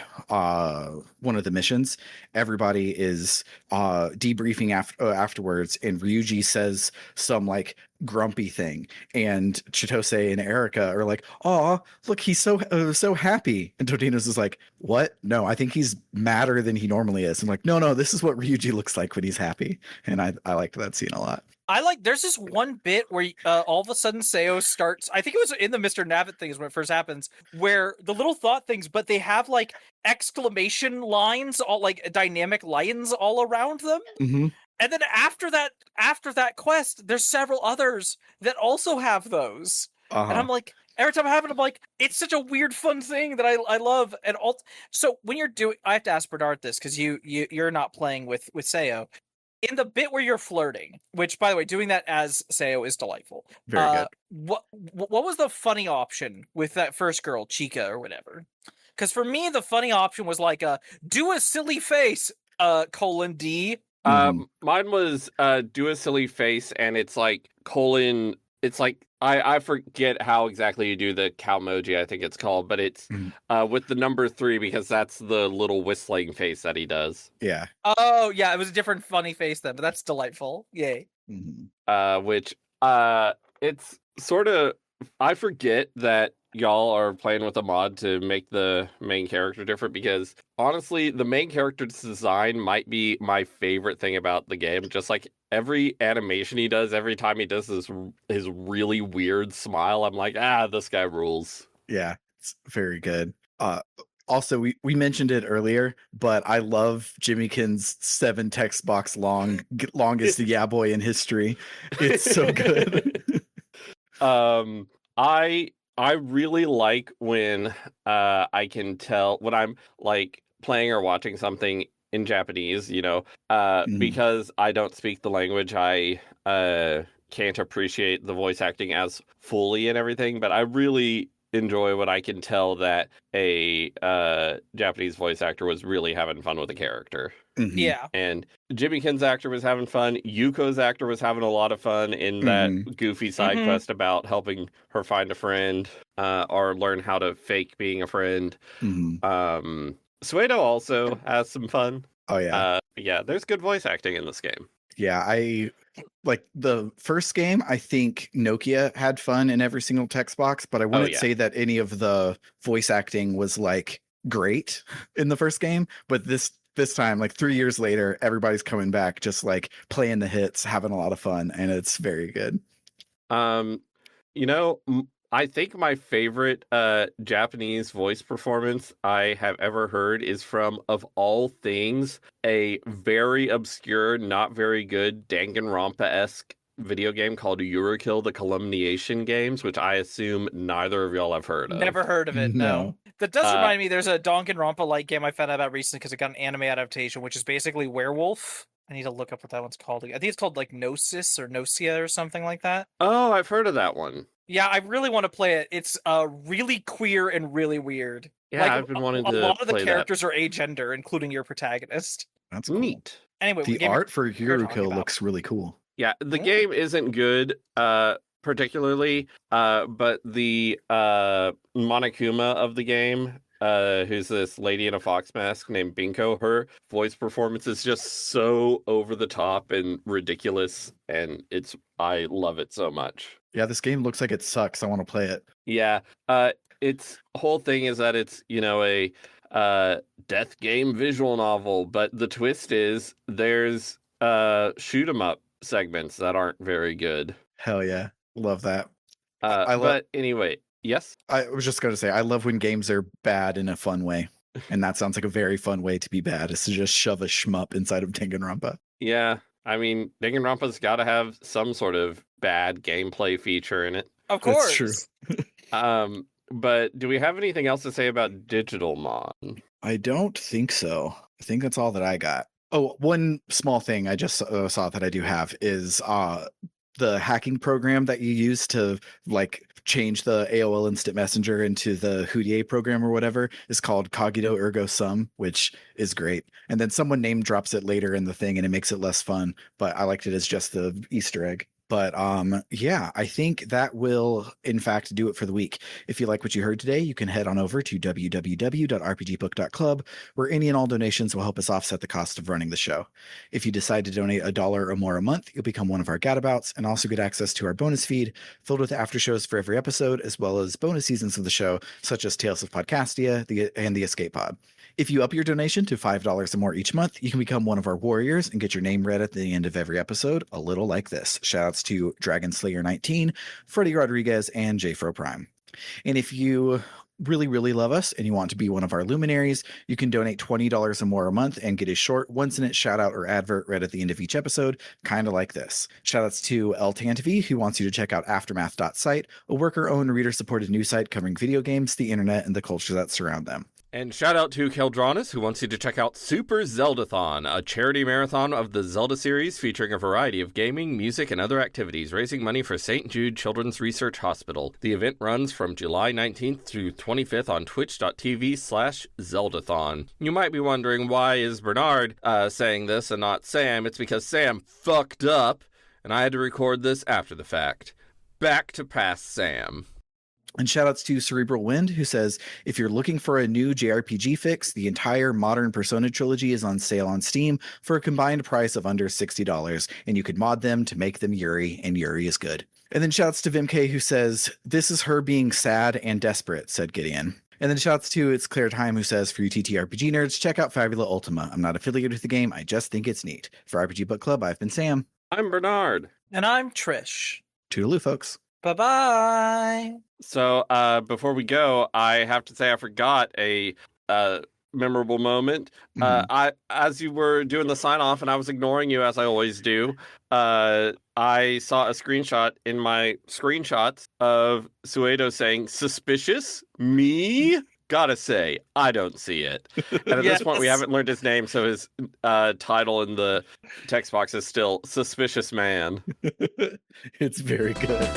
missions. Everybody is debriefing afterwards, and Ryuji says some grumpy thing, and Chitose and Erica are like, "Oh, look, he's so happy." And Totino's is like, "What? No, I think he's madder than he normally is." I'm like, "No, this is what Ryuji looks like when he's happy." And I liked that scene a lot. There's this one bit where all of a sudden Sayo starts, I think it was in the Mr. Navit thing is when it first happens, where the little thought things, but they have exclamation lines, all dynamic lines all around them. And then after that quest, there's several others that also have those. And I'm every time I have it, I'm it's such a weird, fun thing that I love. And so when you're doing, I have to ask Bernard this, because you're not playing with Sayo. In the bit where you're flirting, which, by the way, doing that as Sayo is delightful. Very good. What was the funny option with that first girl, Chica or whatever? Because for me, the funny option was do a silly face, :D. Mine was do a silly face, and it's colon. It's I forget how exactly you do the Calmoji, I think it's called, but it's with the number 3, because that's the little whistling face that he does. Yeah. Oh, yeah, it was a different funny face then, but that's delightful. Yay. Which it's sort of, I forget that y'all are playing with a mod to make the main character different, because honestly, the main character's design might be my favorite thing about the game. Just every animation he does, every time he does his really weird smile, I'm like, this guy rules. Yeah, it's very good. Also, we mentioned it earlier, but I love Jimiken's 7 text box longest yeah boy in history. It's so good. I I really like when I can tell when I'm like playing or watching something in Japanese, Mhm. because I don't speak the language, I can't appreciate the voice acting as fully and everything, but I really enjoy when I can tell that a Japanese voice actor was really having fun with the character. Mhm. Yeah. And Jimiken's actor was having fun. Yuko's actor was having a lot of fun in that Mhm. goofy side Mm-hmm. quest about helping her find a friend, or learn how to fake being a friend. Mhm. Suedo also has some fun. Oh yeah. Yeah, there's good voice acting in this game. Yeah, I like the first game. I think Nokia had fun in every single text box, but I Oh wouldn't yeah. say that any of the voice acting was like great in the first game. But this time, like 3 years later, everybody's coming back, just like playing the hits, having a lot of fun, and it's very good. Um, I think my favorite Japanese voice performance I have ever heard is from, of all things, a very obscure, not very good Danganronpa-esque video game called Eurokill: The Calumniation Games, which I assume neither of y'all have heard Never of. heard of it. No. No. That does Uh, remind me. There's a Danganronpa like game I found out about recently because it got an anime adaptation, which is basically werewolf. I need to look up what that one's called. I think it's called like Gnosis or Gnosia or something like that. oh, I've heard of that one. Yeah, I really want to play it. It's really queer and really weird. Yeah, Like I've been wanting a to lot of the play that. characters are agender, including your protagonist. That's cool. Neat. Anyway, what The game art for you're talking Yuruko about? looks really cool. Yeah, the Mm. game isn't good, particularly, but the Monokuma of the game, who's this lady in a fox mask named Binko, her voice performance is just so over the top and ridiculous, and I love it so much. Yeah, this game looks like it sucks. I want to play it. Yeah, its whole thing is that it's, a death game visual novel, but the twist is there's shoot 'em up segments that aren't very good. Hell yeah, love that. I love. But anyway, yes. I was just going to say, I love when games are bad in a fun way. And that sounds like a very fun way to be bad, is to just shove a shmup inside of Danganronpa. Yeah, I mean, Danganronpa's got to have some sort of bad gameplay feature in it. Of That's true. course. But do we have anything else to say about Digimon? I don't think so. I think that's all that I got. Oh, one small thing I just saw that I do have is the hacking program that you use to like change the AOL Instant Messenger into the Houdier program or whatever is called Cogito Ergo Sum, which is great. And then someone name drops it later in the thing and it makes it less fun, but I liked it as just the Easter egg. But yeah, I think that will in fact do it for the week. If you like what you heard today, you can head on over to www.rpgbook.club, where any and all donations will help us offset the cost of running the show. If you decide to donate $1 or more a month, you'll become one of our gadabouts and also get access to our bonus feed filled with after shows for every episode, as well as bonus seasons of the show, such as Tales of Podcastia and the Escape Pod. If you up your donation to $5 or more each month, you can become one of our warriors and get your name read at the end of every episode, a little like this. Shoutouts to Dragon Slayer 19, Freddie Rodriguez, and JFro Prime. And if you really, really love us and you want to be one of our luminaries, you can donate $20 or more a month and get a short once-in-it shout-out or advert read at the end of each episode, kind of like this. Shoutouts to El Tantavi, who wants you to check out Aftermath.site, a worker-owned, reader-supported news site covering video games, the internet, and the culture that surround them. And shout out to Keldronis, who wants you to check out Super Zeldathon, a charity marathon of the Zelda series featuring a variety of gaming, music, and other activities, raising money for St. Jude Children's Research Hospital. The event runs from July 19th through 25th on twitch.tv/Zeldathon. You might be wondering, why is Bernard saying this and not Sam? It's because Sam fucked up, and I had to record this after the fact. Back to past Sam. And shoutouts to Cerebral Wind, who says, if you're looking for a new JRPG fix, the entire Modern Persona trilogy is on sale on Steam for a combined price of under $60, and you could mod them to make them Yuri, and Yuri is good. And then shouts to Vimk, who says, this is her being sad and desperate, said Gideon. And then shouts to It's Clear Time, who says, for you TTRPG nerds, check out Fabula Ultima. I'm not affiliated with the game, I just think it's neat. For RPG Book Club, I've been Sam. I'm Bernard. And I'm Trish. Toodaloo, folks. Bye-bye. So before we go, I have to say I forgot a memorable moment. Mhm. As you were doing the sign off, and I was ignoring you as I always do. I saw a screenshot in my screenshots of Suedo saying "suspicious." Me, gotta say, I don't see it. And at this point, we Yes. haven't learned his name, so his title in the text box is still "suspicious man." It's very good.